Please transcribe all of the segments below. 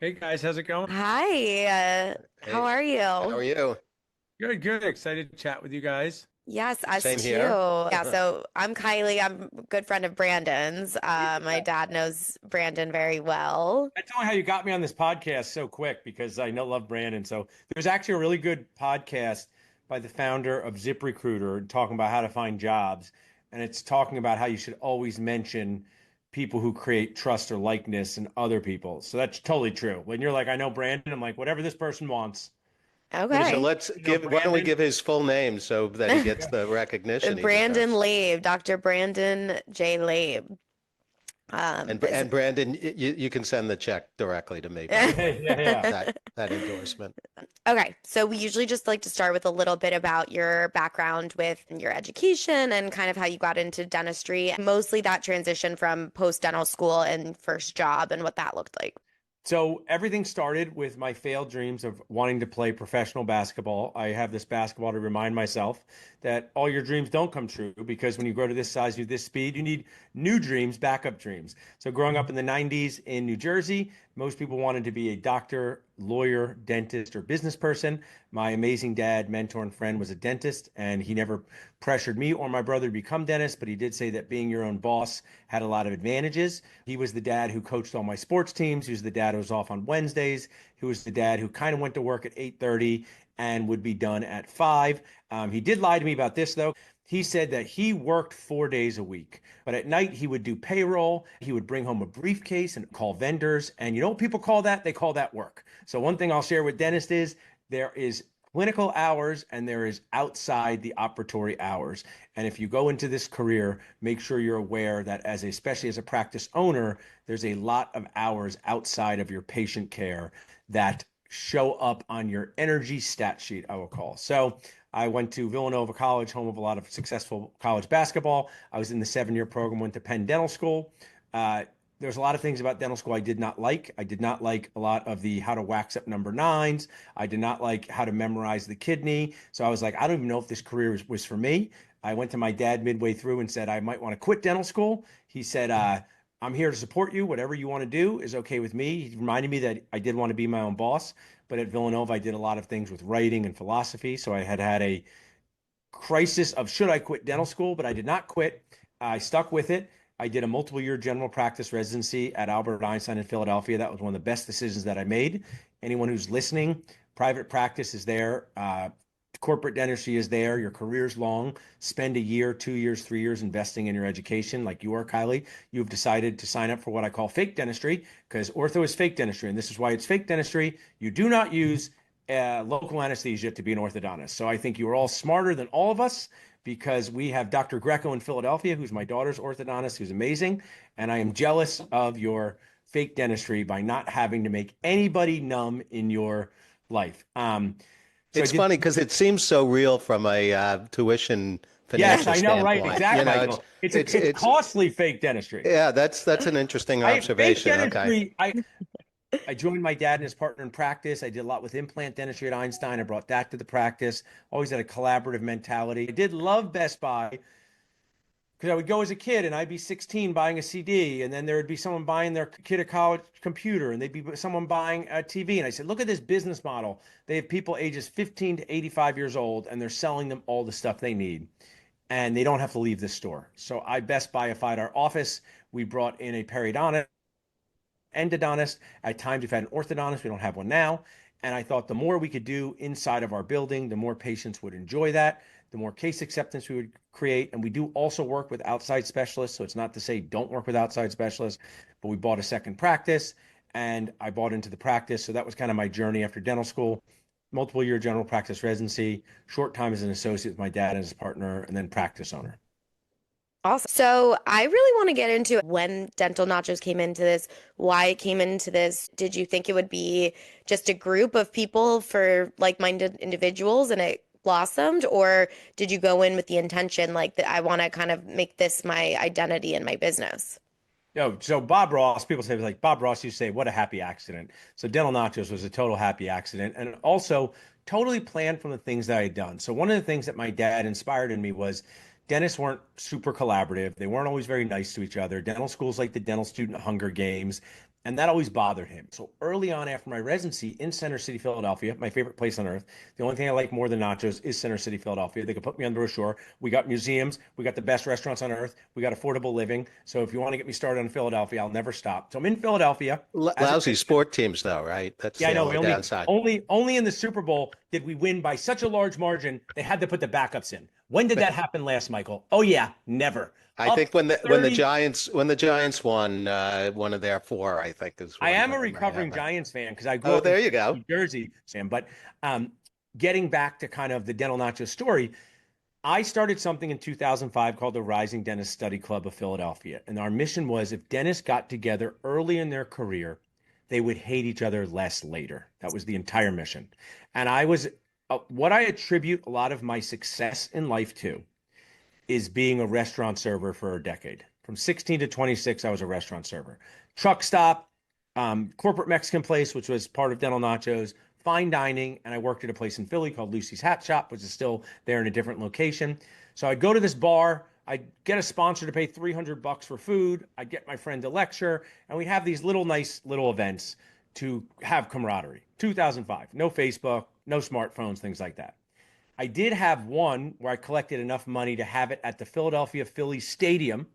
Hey guys, how's it going? Hi, how Hey, are how are you? you? Good, good. Excited to chat with you guys. Yes, us Same too. here. Yeah, so I'm Kylie. I'm a good friend of Brandon's. My dad knows Brandon very well. I tell me how you got me on this podcast so quick because I know love Brandon. So there's actually a really good podcast by the founder of ZipRecruiter talking about how to find jobs, and it's talking about how you should always mention people who create trust or likeness in other people. So that's totally true. When you're like, I know Brandon, I'm like, whatever this person wants. What is So it? Okay. let's You know, give, why don't we Brandon? give his full name so that he gets Yeah. the recognition he Brandon deserves? Labe, Dr. Brandon J. Labe. Is And Brandon, you can send the check directly to me, by the way, Yeah, yeah. that endorsement. Okay, so we usually just like to start with a little bit about your background with your education and kind of how you got into dentistry, mostly that transition from post-dental school and first job and what that looked like. So everything started with my failed dreams of wanting to play professional basketball. I have this basketball to remind myself that all your dreams don't come true because when you grow to this size, you this speed, you need new dreams, backup dreams. So growing up in the 90s in New Jersey, most people wanted to be a doctor, lawyer, dentist, or business person. My amazing dad, mentor, and friend was a dentist, and he never pressured me or my brother to become dentists, but he did say that being your own boss had a lot of advantages. He was the dad who coached all my sports teams. He was the dad who was off on Wednesdays. He was the dad who kind of went to work at 8:30 and would be done at 5. He did lie to me about this, though. He said that he worked 4 days a week, but at night he would do payroll. He would bring home a briefcase and call vendors. And you know what people call that? They call that work. So, one thing I'll share with dentists is there is clinical hours and there is outside the operatory hours. And if you go into this career, make sure you're aware that especially as a practice owner, there's a lot of hours outside of your patient care that show up on your energy stat sheet, I will call. So I went to Villanova College, home of a lot of successful college basketball. I was in the 7 year program, went to Penn Dental School. Uh, there's a lot of things about dental school I did not like. I did not like a lot of the how to wax up number nines. I did not like how to memorize the kidney. So I was like, I don't even know if this career was for me. I went to my dad midway through and said, I might want to quit dental school. He said, I'm here to support you. Whatever you want to do is okay with me. He reminded me that I did want to be my own boss. But at Villanova, I did a lot of things with writing and philosophy. So I had a crisis of should I quit dental school, but I did not quit. I stuck with it. I did a multiple year general practice residency at Albert Einstein in Philadelphia. That was one of the best decisions that I made. Anyone who's listening, private practice is there. Corporate dentistry is there. Your career's long. Spend a year, 2 years, 3 years investing in your education, like you are, Kylie. You've decided to sign up for what I call fake dentistry because ortho is fake dentistry. And this is why it's fake dentistry. You do not use local anesthesia to be an orthodontist. So I think you are all smarter than all of us because we have Dr. Greco in Philadelphia, who's my daughter's orthodontist, who's amazing. And I am jealous of your fake dentistry by not having to make anybody numb in your life. So I It's did. funny because it seems so real from a tuition Yes, financial I know, right? standpoint. Exactly, Michael. It's It's costly fake dentistry. yeah, that's an interesting Fake observation. Okay. dentistry. I joined my dad and his partner in practice. I did a lot with implant dentistry at Einstein. I brought that to the practice. Always had a collaborative mentality. I did love Best Buy because I would go as a kid and I'd be 16 buying a CD, and then there would be someone buying their kid a college computer, and they'd be someone buying a TV. And I said, look at this business model. They have people ages 15 to 85 years old, and they're selling them all the stuff they need, and they don't have to leave the store. So I Best Buyified our office. We brought in a periodontist endodontist. At times, we've had an orthodontist. We don't have one now. And I thought the more we could do inside of our building, the more patients would enjoy that, the more case acceptance we would create. And we do also work with outside specialists. So it's not to say don't work with outside specialists, but we bought a second practice and I bought into the practice. So that was kind of my journey after dental school. Multiple year general practice residency, short time as an associate with my dad and his partner, and then practice owner. Awesome. So I really want to get into when Dental Nachos came into this, why it came into this. Did you think it would be just a group of people for like-minded individuals and it blossomed, or did you go in with the intention like that I want to kind of make this my identity and my business? So Bob Ross, people say like Bob Ross used to say, "What a happy accident." So Dental Nachos was a total happy accident, and also totally planned from the things that I had done. So one of the things that my dad inspired in me was dentists weren't super collaborative. They weren't always very nice to each other. Dental schools like the dental student Hunger Games. And that always bothered him. So early on after my residency in Center City, Philadelphia, my favorite place on earth, the only thing I like more than nachos is Center City, Philadelphia. They could put me on the brochure. We got museums. We got the best restaurants on earth. We got affordable living. So if you want to get me started on Philadelphia, I'll never stop. So I'm in Philadelphia. As Lousy sport teams, though, right? That's yeah, I the know. only downside. Only in the Super Bowl did we win by such a large margin. They had to put the backups in. When did that happen last, Michael? Oh yeah, never. I Up think when the 30. Giants won one of their four, I think is I am when a I remember recovering that. Giants fan because I grew Oh, up in there you go. New Jersey, Sam. But um, getting back to kind of the dental nacho story, I started something in 2005 called the Rising Dentist Study Club of Philadelphia. And our mission was if dentists got together early in their career, they would hate each other less later. That was the entire mission. And I was what I attribute a lot of my success in life to is being a restaurant server for a decade. From 16 to 26, I was a restaurant server. Truck stop, corporate Mexican place, which was part of Dental Nachos, fine dining, and I worked at a place in Philly called Lucy's Hat Shop, which is still there in a different location. So I'd go to this bar, I'd get a sponsor to pay $300 for food, I'd get my friend to lecture, and we'd have these little nice little events to have camaraderie. 2005, no Facebook, no smartphones, things like that. I did have one where I collected enough money to have it at the Philadelphia Phillies Stadium.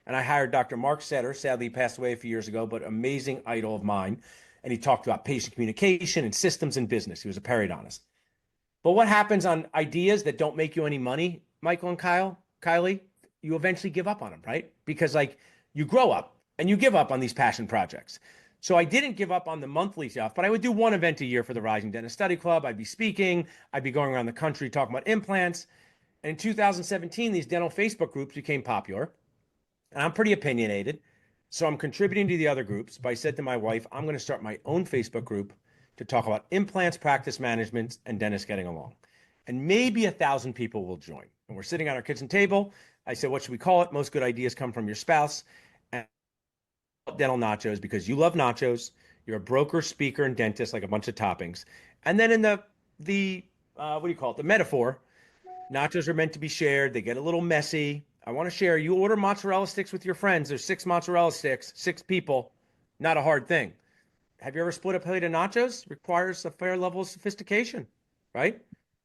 And I hired Dr. Mark Setter. Sadly, he passed away a few years ago, but amazing idol of mine. And he talked about patient communication and systems in business. He was a periodontist. But what happens on ideas that don't make you any money, Michael and Kylie, you eventually give up on them, right? Because like you grow up and you give up on these passion projects. So I didn't give up on the monthly stuff, but I would do one event a year for the Rising Dentist Study Club. I'd be speaking, I'd be going around the country talking about implants. And in 2017, these dental Facebook groups became popular. And I'm pretty opinionated. So I'm contributing to the other groups. But I said to my wife, I'm going to start my own Facebook group to talk about implants, practice management, and dentists getting along. And maybe 1,000 people will join. And we're sitting at our kitchen table. I said, what should we call it? Most good ideas come from your spouse. And dental nachos because you love nachos. You're a broker, speaker, and dentist, like a bunch of toppings. And then in the what do you call it? The metaphor, nachos are meant to be shared. They get a little messy. I want to share. You order mozzarella sticks with your friends. There's 6 mozzarella sticks, 6 people. Not a hard thing. Have you ever split a plate of nachos? Requires a fair level of sophistication, right?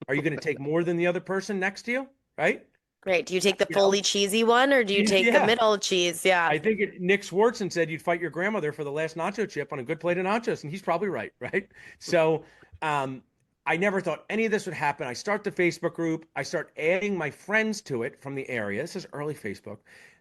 Are you going to take more than the other person next to you, right? Great. Do you take the You know? fully cheesy one or do you take the Yeah. middle cheese? Yeah. I think Nick Swartzen said you'd fight your grandmother for the last nacho chip on a good plate of nachos, and he's probably right, right? So I never thought any of this would happen. I start the Facebook group. I start adding my friends to it from the area. This is early Facebook.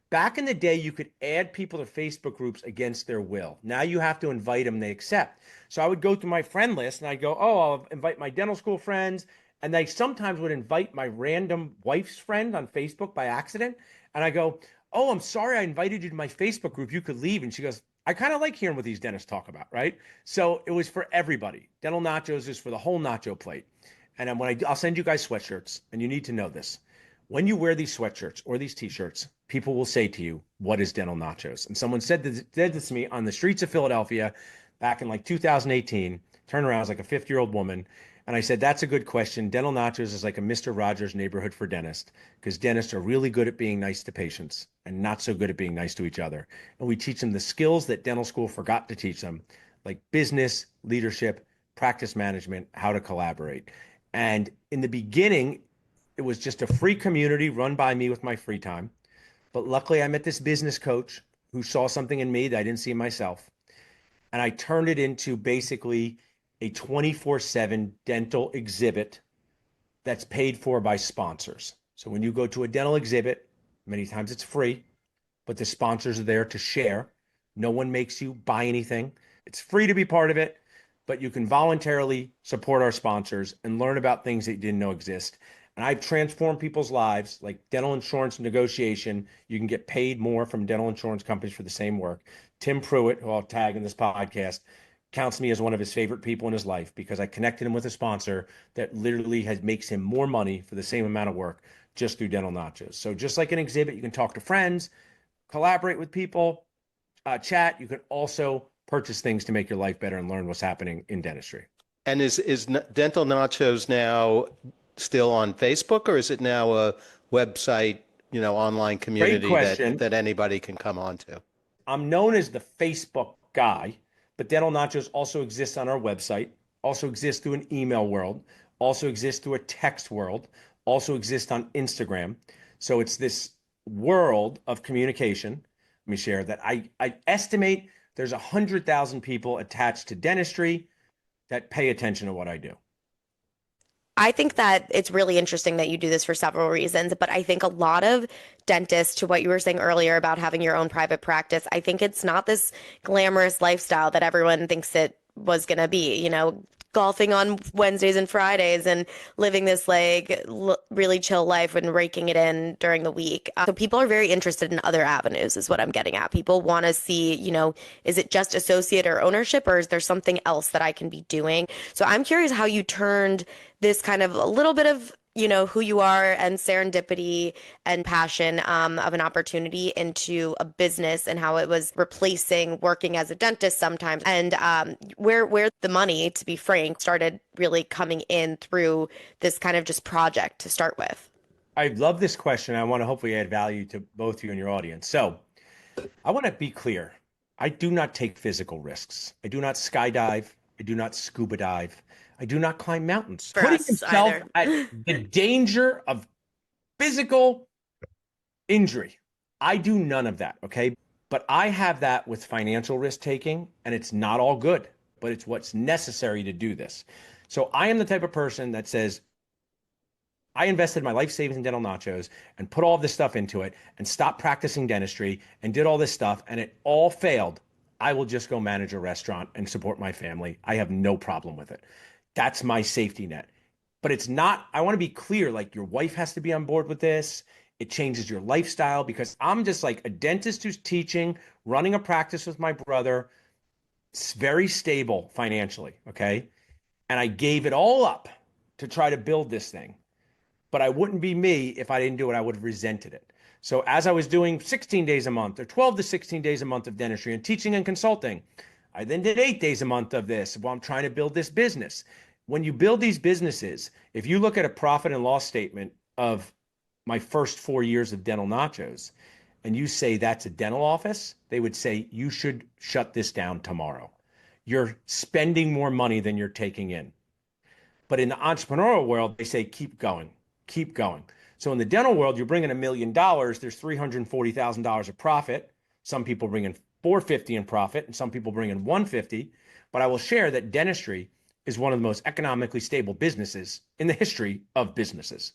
Back in the day, you could add people to Facebook groups against their will. Now you have to invite them, they accept. So I would go through my friend list and I'd go, oh, I'll invite my dental school friends. And they sometimes would invite my random wife's friend on Facebook by accident. And I go, oh, I'm sorry I invited you to my Facebook group. You could leave. And she goes, I kind of like hearing what these dentists talk about, right? So it was for everybody. Dental nachos is for the whole nacho plate. And I'll send you guys sweatshirts, and you need to know this. When you wear these sweatshirts or these t-shirts, people will say to you, what is dental nachos? And someone said this to me on the streets of Philadelphia back in like 2018. Turned around, I was like a 50-year-old woman. And I said, that's a good question. Dental nachos is like a Mr. Rogers neighborhood for dentists because dentists are really good at being nice to patients and not so good at being nice to each other. And we teach them the skills that dental school forgot to teach them, like business, leadership, practice management, how to collaborate. And in the beginning, it was just a free community run by me with my free time. But luckily, I met this business coach who saw something in me that I didn't see in myself. And I turned it into basically a 24/7 dental exhibit that's paid for by sponsors. So when you go to a dental exhibit, many times it's free, but the sponsors are there to share. No one makes you buy anything. It's free to be part of it, but you can voluntarily support our sponsors and learn about things that you didn't know exist. And I've transformed people's lives, like dental insurance negotiation. You can get paid more from dental insurance companies for the same work. Tim Pruitt, who I'll tag in this podcast, counts me as one of his favorite people in his life because I connected him with a sponsor that literally makes him more money for the same amount of work just through dental nachos. So just like an exhibit, you can talk to friends, collaborate with people, chat. You can also purchase things to make your life better and learn what's happening in dentistry. And is Dental Nachos now still on Facebook, or is it now a website, online community question. that anybody can come on to? I'm known as the Facebook guy But Dental Nachos also exists on our website, also exists through an email world, also exists through a text world, also exists on Instagram. So it's this world of communication. Let me share that I estimate there's 100,000 people attached to dentistry that pay attention to what I do. I think that it's really interesting that you do this for several reasons, but I think a lot of dentists, to what you were saying earlier about having your own private practice, I think it's not this glamorous lifestyle that everyone thinks it was going to be, golfing on Wednesdays and Fridays and living this like really chill life and raking it in during the week. So people are very interested in other avenues, is what I'm getting at. People want to see, is it just associate or ownership, or is there something else that I can be doing? So I'm curious how you turned this kind of a little bit of who you are and serendipity and passion of an opportunity into a business, and how it was replacing working as a dentist sometimes, and where the money, to be frank, started really coming in through this kind of just project to start with. I love this question. I want to hopefully add value to both you and your audience. So I want to be clear. I do not take physical risks. I do not skydive. I do not scuba dive. I do not climb mountains. For Putting us yourself either. at the danger of physical injury. I do none of that, okay? But I have that with financial risk taking, and it's not all good, but it's what's necessary to do this. So I am the type of person that says, I invested my life savings in Dental Nachos and put all this stuff into it and stopped practicing dentistry and did all this stuff, and it all failed. I will just go manage a restaurant and support my family. I have no problem with it. That's my safety net. But it's not, I want to be clear, like your wife has to be on board with this. It changes your lifestyle, because I'm just like a dentist who's teaching, running a practice with my brother. It's very stable financially, okay? And I gave it all up to try to build this thing. But I wouldn't be me if I didn't do it. I would have resented it. So as I was doing 16 days a month or 12 to 16 days a month of dentistry and teaching and consulting, I then did 8 days a month of this while I'm trying to build this business. When you build these businesses, if you look at a profit and loss statement of my first 4 years of Dental Nachos, and you say that's a dental office, they would say you should shut this down tomorrow. You're spending more money than you're taking in. But in the entrepreneurial world, they say keep going, keep going. So in the dental world, you're bringing $1 million. There's $340,000 of profit. Some people bring in 450 in profit, and some people bring in 150. But I will share that dentistry is one of the most economically stable businesses in the history of businesses.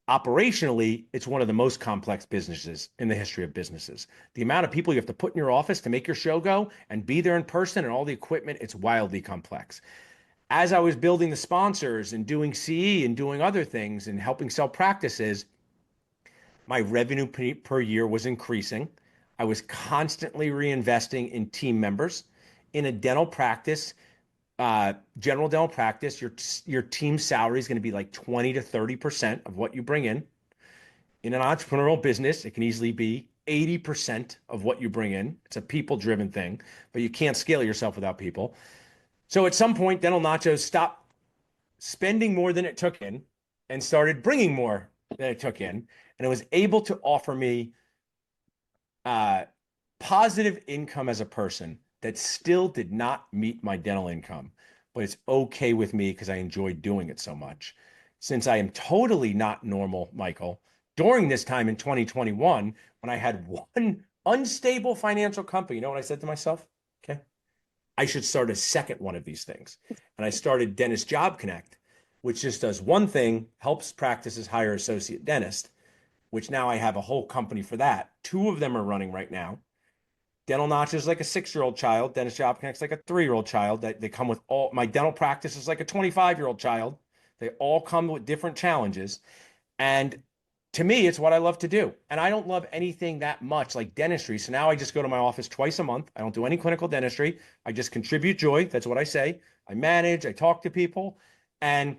Operationally, it's one of the most complex businesses in the history of businesses. The amount of people you have to put in your office to make your show go and be there in person and all the equipment, it's wildly complex. As I was building the sponsors and doing CE and doing other things and helping sell practices, my revenue per year was increasing. I was constantly reinvesting in team members. In a dental practice, general dental practice, your team salary is going to be like 20 to 30% of what you bring in. In an entrepreneurial business, it can easily be 80% of what you bring in. It's a people-driven thing, but you can't scale yourself without people. So at some point, Dental Nachos stopped spending more than it took in and started bringing more than it took in. And it was able to offer me positive income as a person that still did not meet my dental income, but it's okay with me because I enjoy doing it so much. Since I am totally not normal, Michael, during this time in 2021, when I had one unstable financial company, you know what I said to myself? Okay, I should start a second one of these things. And I started Dentist Job Connect, which just does one thing, helps practices hire associate dentist, which now I have a whole company for that. Two of them are running right now. Dental Notch is like a 6-year-old child. Dentist Job Connect is like a 3-year-old child. They come with all, my dental practice is like a 25-year-old child. They all come with different challenges. And to me, it's what I love to do. And I don't love anything that much like dentistry. So now I just go to my office twice a month. I don't do any clinical dentistry. I just contribute joy. That's what I say. I manage, I talk to people. And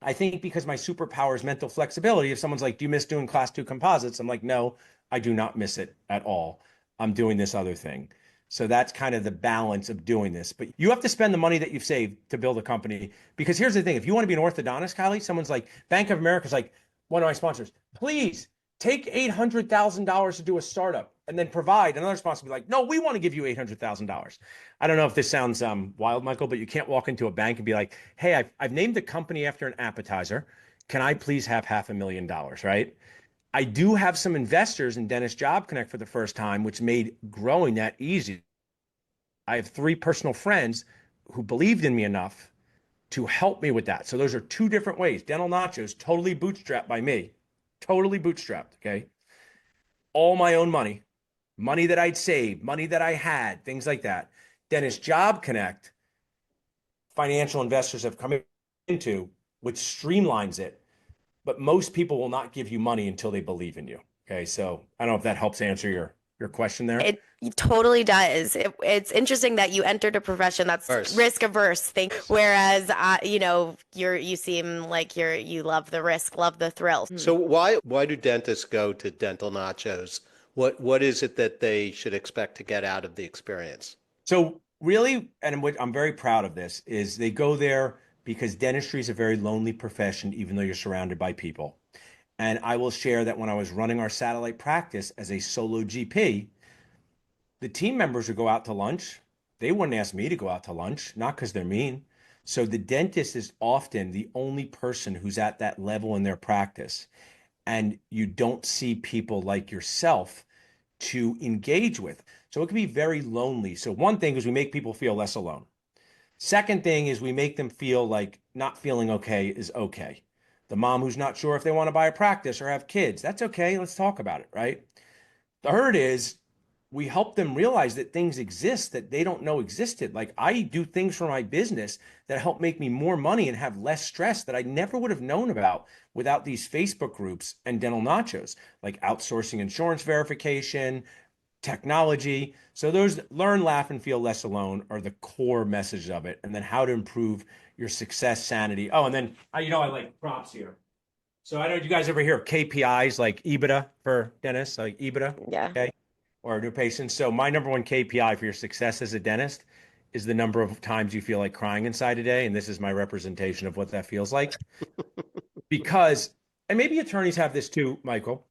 I think because my superpower is mental flexibility, if someone's like, do you miss doing class 2 composites? I'm like, no, I do not miss it at all. I'm doing this other thing. So that's kind of the balance of doing this. But you have to spend the money that you've saved to build a company. Because here's the thing. If you want to be an orthodontist, Kylie, someone's like, Bank of America's like, one of my sponsors, please take $800,000 to do a startup and then provide. Another sponsor will be like, no, we want to give you $800,000. I don't know if this sounds wild, Michael, but you can't walk into a bank and be like, hey, I've named the company after an appetizer. Can I please have $500,000, right? I do have some investors in Dentist Job Connect for the first time, which made growing that easy. I have 3 personal friends who believed in me enough to help me with that. So those are 2 different ways. Dental Nachos, totally bootstrapped by me, totally bootstrapped. Okay. All my own money, money that I'd saved, money that I had, things like that. Dentist Job Connect, financial investors have come into, which streamlines it. But most people will not give you money until they believe in you. Okay. So I don't know if that helps answer your question there. It totally does. It's interesting that you entered a profession that's risk averse thing, whereas you seem like you love the risk, love the thrill. So why do dentists go to Dental Nachos? What is it that they should expect to get out of the experience? So really, and I'm very proud of this, is they go there because dentistry is a very lonely profession, even though you're surrounded by people. And I will share that when I was running our satellite practice as a solo GP, the team members would go out to lunch. They wouldn't ask me to go out to lunch, not because they're mean. So the dentist is often the only person who's at that level in their practice. And you don't see people like yourself to engage with. So it can be very lonely. So one thing is we make people feel less alone. Second thing is we make them feel like not feeling okay is okay. The mom who's not sure if they want to buy a practice or have kids, that's okay. Let's talk about it, right? Third is we help them realize that things exist that they don't know existed. Like I do things for my business that help make me more money and have less stress that I never would have known about without these Facebook groups and Dental Nachos, like outsourcing insurance verification, technology. So those learn, laugh, and feel less alone are the core message of it. And then how to improve your success, sanity. Oh, and then I like props here. So I know you guys ever hear of KPIs like EBITDA for dentists, like EBITDA. Yeah. Okay. Or new patients. So my number one KPI for your success as a dentist is the number of times you feel like crying inside a day. And this is my representation of what that feels like. Because, and maybe attorneys have this too, Michael,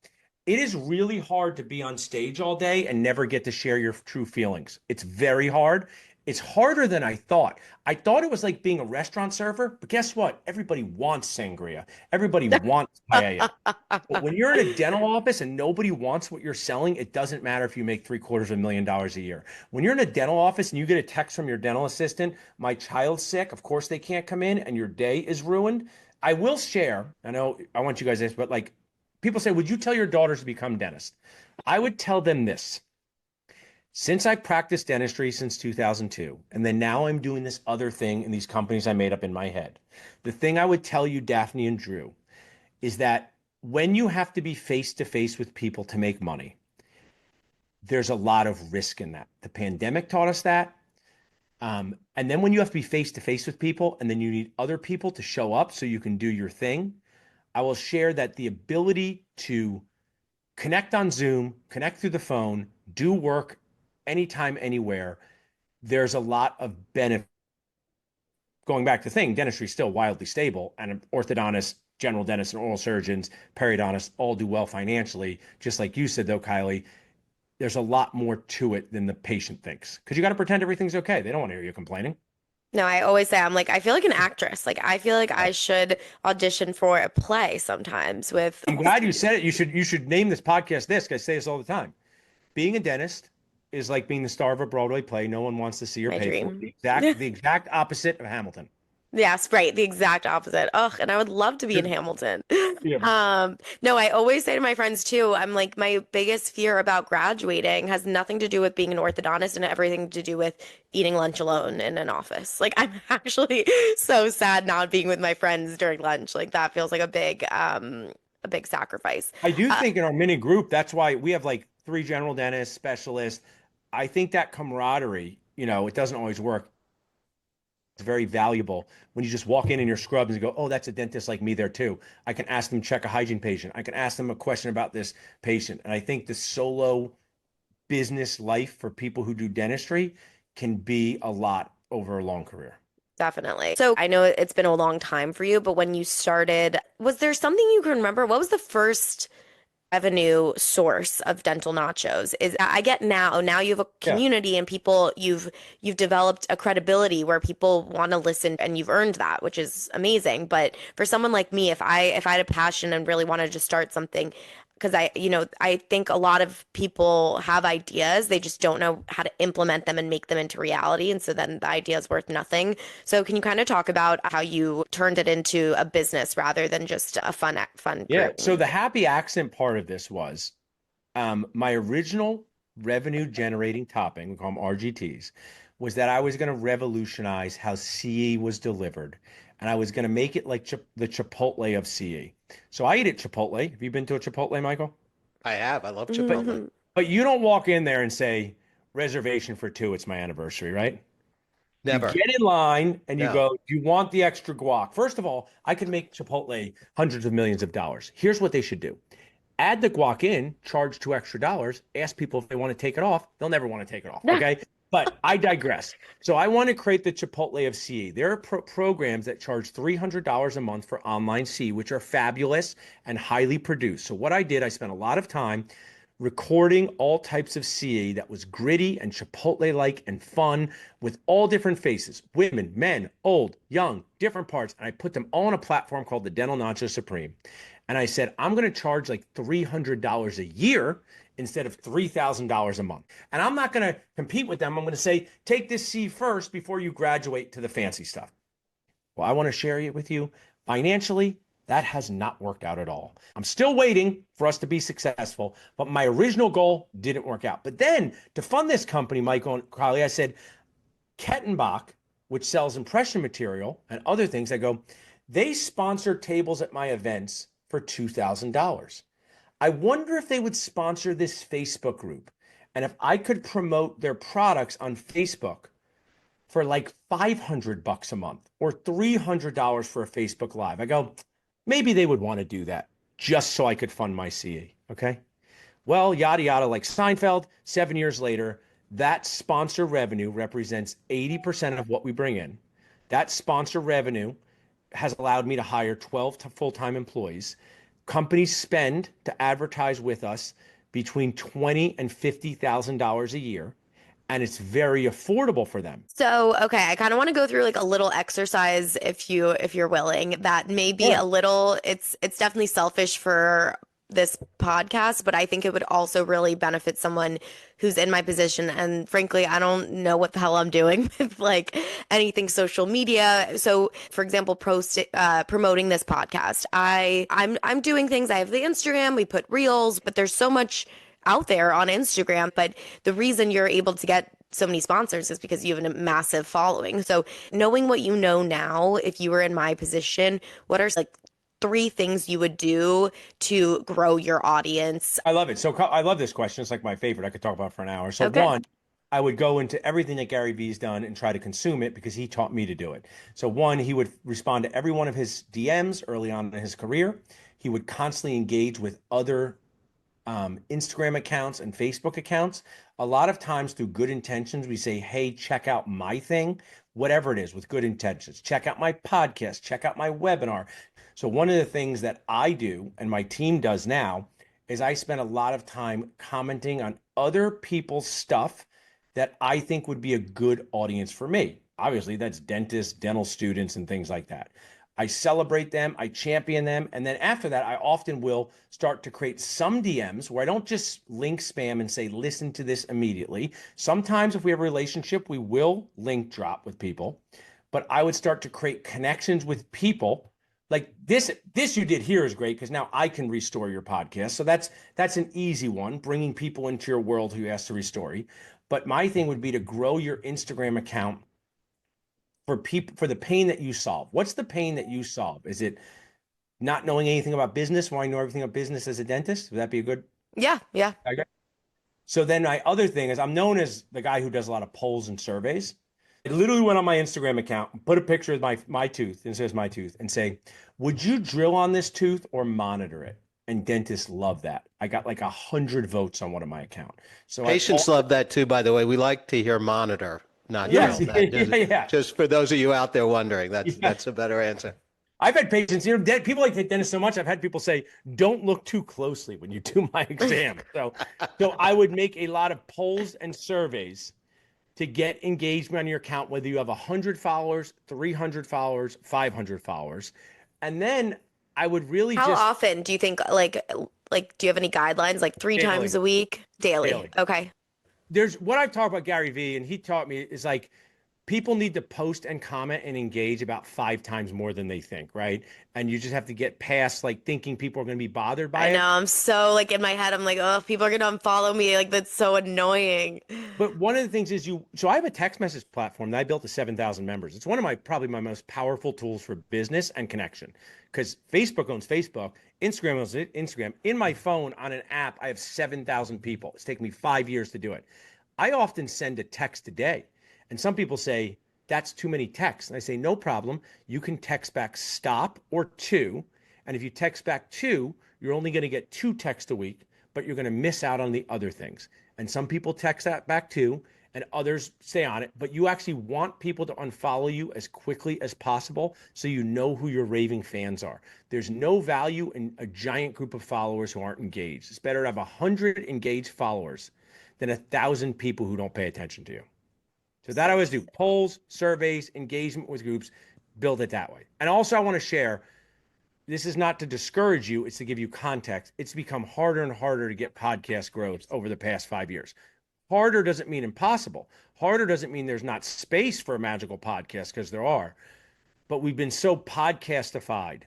it is really hard to be on stage all day and never get to share your true feelings. It's very hard. It's harder than I thought. I thought it was like being a restaurant server, but guess what? Everybody wants sangria. Everybody wants paella. But when you're in a dental office and nobody wants what you're selling, it doesn't matter if you make $750,000 a year. When you're in a dental office and you get a text from your dental assistant, my child's sick, of course they can't come in, and your day is ruined. I will share, I know I want you guys to, but like people say, would you tell your daughters to become dentists? I would tell them this. Since I practiced dentistry since 2002, and then now I'm doing this other thing in these companies I made up in my head, the thing I would tell you, Daphne and Drew, is that when you have to be face to face with people to make money, there's a lot of risk in that. The pandemic taught us that. And then when you have to be face to face with people and then you need other people to show up so you can do your thing, I will share that the ability to connect on Zoom, connect through the phone, do work anytime, anywhere, there's a lot of benefit. Going back to the thing, dentistry is still wildly stable, and orthodontists, general dentists, and oral surgeons, periodontists all do well financially. Just like you said, though, Kylie, there's a lot more to it than the patient thinks because you got to pretend everything's okay. They don't want to hear you complaining. No, I always say I feel like an actress. Like I feel like I should audition for a play sometimes with. I'm glad you said it. You should name this podcast this, because I say this all the time. Being a dentist is like being the star of a Broadway play. No one wants to see or My pay for. dream. The exact opposite of Hamilton. Yes, right. The exact opposite. Ugh, and I would love to be in Hamilton. Yeah. No, I always say to my friends too, I'm like, my biggest fear about graduating has nothing to do with being an orthodontist and everything to do with eating lunch alone in an office. Like I'm actually so sad not being with my friends during lunch. Like that feels like a big sacrifice. I do think in our mini group, that's why we have like 3 general dentists, specialists. I think that camaraderie, it doesn't always work. It's very valuable when you just walk in your scrubs and go, oh, that's a dentist like me there too. I can ask them, check a hygiene patient. I can ask them a question about this patient. And I think the solo business life for people who do dentistry can be a lot over a long career. Definitely. So I know it's been a long time for you, but when you started, was there something you can remember? What was the first revenue source of dental nachos is I get now you have a Yeah. community and people you've developed a credibility where people want to listen and you've earned that, which is amazing. But for someone like me, if I had a passion and really wanted to start something, because I think a lot of people have ideas, they just don't know how to implement them and make them into reality, and so then the idea is worth nothing. So can you kind of talk about how you turned it into a business rather than just a fun Yeah. group? So the happy accent part of this was my original revenue generating topping, we call them RGTs, was that I was going to revolutionize how CE was delivered. And I was going to make it like the Chipotle of CE. So I eat at Chipotle. Have you been to a Chipotle, Michael? I have. I love But Chipotle. Mhm. but you don't walk in there and say, reservation for two, it's my anniversary, right? You Never. get in line and you No. go, do you want the extra guac? First of all, I could make Chipotle hundreds of millions of dollars. Here's what they should do. Add the guac in, charge $2 extra, ask people if they want to take it off. They'll never want to take it off. Okay. But I digress. So I want to create the Chipotle of CE. There are programs that charge $300 a month for online CE, which are fabulous and highly produced. So what I did, I spent a lot of time recording all types of CE that was gritty and Chipotle-like and fun with all different faces, women, men, old, young, different parts. And I put them all on a platform called the Dental Nacho Supreme. And I said, I'm going to charge like $300 a year instead of $3,000 a month. And I'm not going to compete with them. I'm going to say, take this C first before you graduate to the fancy stuff. Well, I want to share it with you. Financially, that has not worked out at all. I'm still waiting for us to be successful, but my original goal didn't work out. But then to fund this company, Michael and Carly, I said, Kettenbach, which sells impression material and other things, I go, they sponsor tables at my events for $2,000. I wonder if they would sponsor this Facebook group. And if I could promote their products on Facebook for like $500 a month or $300 for a Facebook Live. I go, maybe they would want to do that just so I could fund my CE. Okay. Well, yada, yada, like Seinfeld, 7 years later, that sponsor revenue represents 80% of what we bring in. That sponsor revenue has allowed me to hire 12 full-time employees. Companies spend to advertise with us between $20,000 and $50,000 a year, and it's very affordable for them. So, okay, I kind of want to go through like a little exercise if you're willing. That may be Sure. a little it's definitely selfish for this podcast, but I think it would also really benefit someone who's in my position. And frankly, I don't know what the hell I'm doing with like anything social media. So, for example, promoting this podcast, I'm doing things. I have the Instagram, we put reels, but there's so much out there on Instagram. But the reason you're able to get so many sponsors is because you have a massive following. So knowing what you know now, if you were in my position, what are like three things you would do to grow your audience? I love it. So I love this question. It's like my favorite. I could talk about it for an hour. So Okay. one, I would go into everything that Gary Vee's done and try to consume it because he taught me to do it. So one, he would respond to every one of his DMs early on in his career. He would constantly engage with other Instagram accounts and Facebook accounts. A lot of times through good intentions, we say, hey, check out my thing, whatever it is with good intentions. Check out my podcast, check out my webinar. So one of the things that I do and my team does now is I spend a lot of time commenting on other people's stuff that I think would be a good audience for me. Obviously, that's dentists, dental students, and things like that. I celebrate them, I champion them, and then after that, I often will start to create some DMs where I don't just link spam and say, listen to this immediately. Sometimes if we have a relationship, we will link drop with people, but I would start to create connections with people. Like this you did here is great because now I can restore your podcast. So that's an easy one, bringing people into your world who you asked to restore. But my thing would be to grow your Instagram account for people for the pain that you solve. What's the pain that you solve? Is it not knowing anything about business? Why know everything about business as a dentist? Would that be a good? Yeah, yeah. Okay. So then my other thing is I'm known as the guy who does a lot of polls and surveys. I literally went on my Instagram account, put a picture of my tooth, and it says my tooth, and say, would you drill on this tooth or monitor it? And dentists love that. I got like 100 votes on one of my account. So Patients love that too, by the way. We like to hear monitor, not yes, drill. That yeah, yeah. just for those of you out there wondering, Yeah. that's a better answer. I've had patients, people like dentists so much. I've had people say, "Don't look too closely when you do my exam." So I would make a lot of polls and surveys to get engagement on your account, whether you have 100 followers, 300 followers, 500 followers, and then I would really How just often do you think, do you have any guidelines? Like three times daily, a week? Daily. daily. Okay. There's what I've talked about Gary Vee, and he taught me is like people need to post and comment and engage about 5 times more than they think, right? And you just have to get past like thinking people are going to be bothered by I know. it. I'm so like in my head, I'm like, oh, people are gonna unfollow me. Like that's so annoying. But one of the things is so I have a text message platform that I built to 7,000 members. It's one of probably my most powerful tools for business and connection because Facebook owns Facebook, Instagram owns Instagram. In my phone on an app, I have 7,000 people. It's taken me 5 years to do it. I often send a text a day. And some people say, that's too many texts. And I say, no problem. You can text back stop or two. And if you text back two, you're only going to get 2 texts a week, but you're going to miss out on the other things. And some people text that back too, and others stay on it. But you actually want people to unfollow you as quickly as possible so you know who your raving fans are. There's no value in a giant group of followers who aren't engaged. It's better to have 100 engaged followers than 1,000 people who don't pay attention to you. So that I always do polls, surveys, engagement with groups, build it that way. And also I want to share, this is not to discourage you, it's to give you context. It's become harder and harder to get podcast growth over the past 5 years. Harder doesn't mean impossible. Harder doesn't mean there's not space for a magical podcast, because there are. But we've been so podcastified.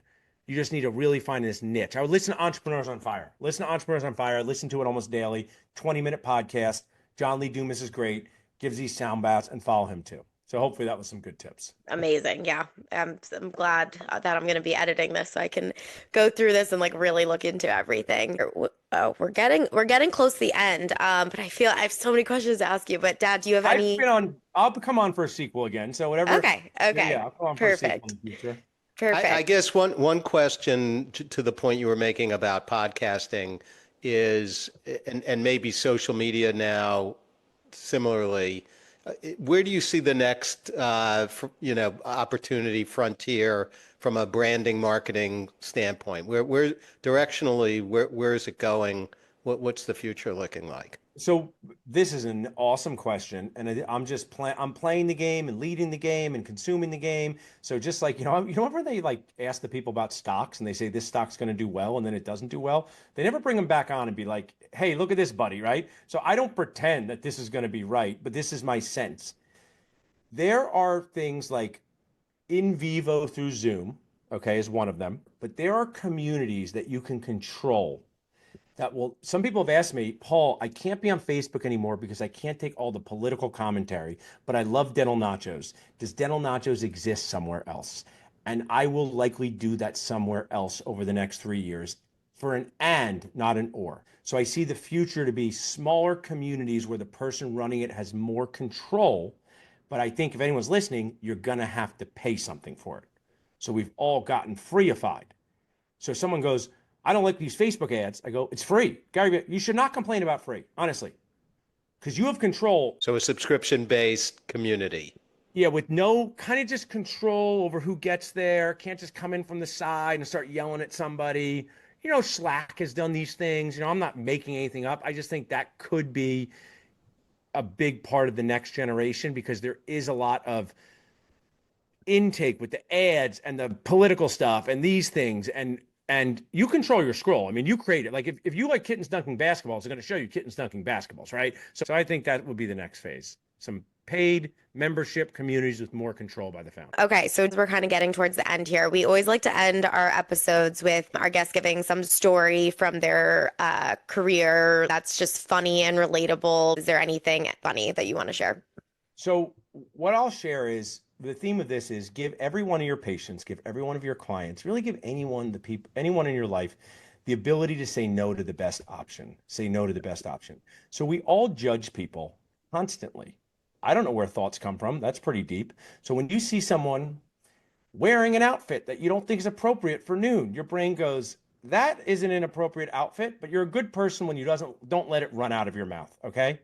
You just need to really find this niche. I would listen to Entrepreneurs on Fire. Listen to Entrepreneurs on Fire. I listen to it almost daily. 20-minute podcast. John Lee Dumas is great. Gives these sound baths, and follow him too. So hopefully that was some good tips. Amazing. Yeah. I'm glad that I'm going to be editing this so I can go through this and like really look into everything. Oh, we're getting close to the end. But I feel I have so many questions to ask you. But Dad, do you have any? I'll come on for a sequel again. So whatever. Okay. Okay. Yeah, I'll come on for a sequel Perfect. in the future. Perfect. I guess one question to the point you were making about podcasting is, and maybe social media now similarly, where do you see the next, opportunity frontier from a branding marketing standpoint? Where directionally, where is it going? What's the future looking like? So this is an awesome question, and I'm just I'm playing the game and leading the game and consuming the game. So just like whenever they like ask the people about stocks and they say this stock's going to do well and then it doesn't do well, they never bring them back on and be like, "Hey, look at this, buddy," right? So I don't pretend that this is going to be right, but this is my sense. There are things like in vivo through Zoom, okay, is one of them, but there are communities that you can control some people have asked me, Paul, I can't be on Facebook anymore because I can't take all the political commentary, but I love Dental Nachos. Does Dental Nachos exist somewhere else? And I will likely do that somewhere else over the next 3 years for an and, not an or. So I see the future to be smaller communities where the person running it has more control. But I think if anyone's listening, you're going to have to pay something for it. So we've all gotten freeified. So if someone goes, I don't like these Facebook ads. I go, it's free. Gary, you should not complain about free, honestly, because you have control. So a subscription-based community. Yeah, with no kind of just control over who gets there. Can't just come in from the side and start yelling at somebody. Slack has done these things. I'm not making anything up. I just think that could be a big part of the next generation because there is a lot of intake with the ads and the political stuff and these things. And you control your scroll. I mean, you create it. Like if you like kittens dunking basketballs, it's going to show you kittens dunking basketballs, right? So I think that would be the next phase. Some paid membership communities with more control by the founder. Okay, so we're kind of getting towards the end here. We always like to end our episodes with our guests giving some story from their career that's just funny and relatable. Is there anything funny that you want to share? So what I'll share is, the theme of this is give every one of your patients, give every one of your clients, really give anyone in your life the ability to say no to the best option. Say no to the best option. So we all judge people constantly. I don't know where thoughts come from. That's pretty deep. So when you see someone wearing an outfit that you don't think is appropriate for noon, your brain goes, that is an inappropriate outfit, but you're a good person when you don't let it run out of your mouth, okay?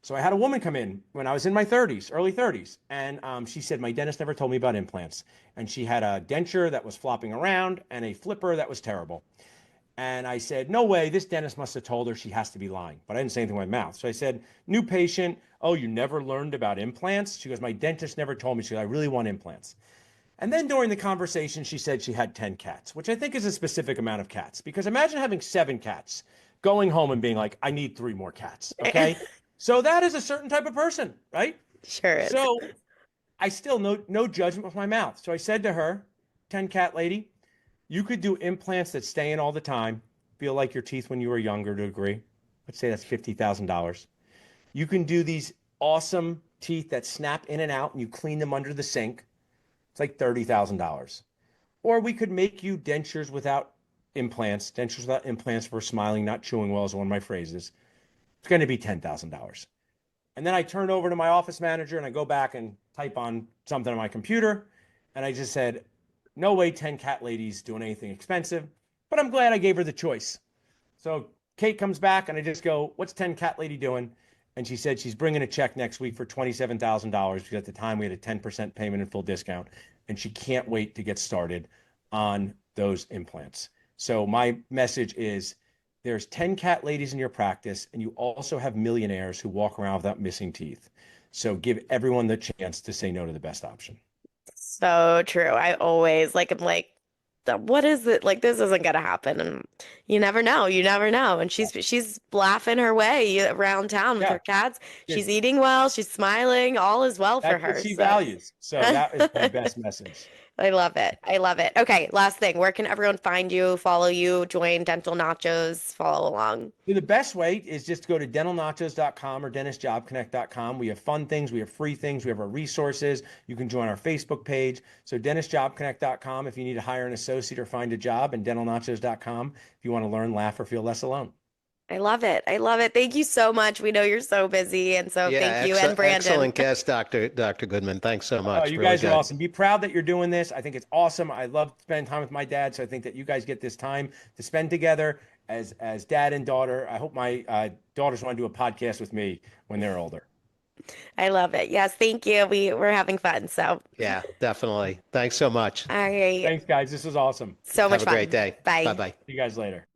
So I had a woman come in when I was in my 30s, early 30s, and she said, my dentist never told me about implants. And she had a denture that was flopping around and a flipper that was terrible. And I said, no way, this dentist must have told her, she has to be lying. But I didn't say anything with my mouth. So I said, new patient, oh, you never learned about implants? She goes, my dentist never told me. She goes, I really want implants. And then during the conversation, she said she had 10 cats, which I think is a specific amount of cats. Because imagine having 7 cats, going home and being like, I need 3 more cats. Okay. So that is a certain type of person, right? Sure is. So I still no judgment with my mouth. So I said to her, 10 cat lady, you could do implants that stay in all the time, feel like your teeth when you were younger to a degree. Let's say that's $50,000. You can do these awesome teeth that snap in and out and you clean them under the sink. It's like $30,000. Or we could make you dentures without implants. Dentures without implants for smiling, not chewing well is one of my phrases. It's going to be $10,000. And then I turn over to my office manager and I go back and type on something on my computer. And I just said, no way 10 cat ladies doing anything expensive, but I'm glad I gave her the choice. So Kate comes back and I just go, what's 10 cat lady doing? And she said she's bringing a check next week for $27,000 because at the time we had a 10% payment and full discount. And she can't wait to get started on those implants. So my message is there's 10 cat ladies in your practice, and you also have millionaires who walk around without missing teeth. So give everyone the chance to say no to the best option. So true. I always I'm like, what is it? Like, this isn't gonna happen. And you never know. You never know. And she's laughing her way around town with Yeah. her cats. She's eating well. She's smiling. All is well for That's her. what she So values. So that is my best message. I love it. I love it. Okay, last thing. Where can everyone find you, follow you, join Dental Nachos, follow along? The best way is just to go to dentalnachos.com or dentistjobconnect.com. We have fun things, we have free things, we have our resources. You can join our Facebook page. So dentistjobconnect.com if you need to hire an associate or find a job, and dentalnachos.com if you want to learn, laugh, or feel less alone. I love it. I love it. Thank you so much. We know you're so busy, and so thank you. And Brandon. Excellent guest, Dr. Goodman. Thanks so much. You Really guys good. are awesome. Be proud that you're doing this. I think it's awesome. I love spending time with my dad, so I think that you guys get this time to spend together as dad and daughter. I hope my daughters want to do a podcast with me when they're older. I love it. Yes, thank you. We're having fun. So Yeah, definitely. Thanks so much. all right. Thanks, guys. This was awesome. So much Have a fun. great day. Bye. Bye-bye. See you guys later.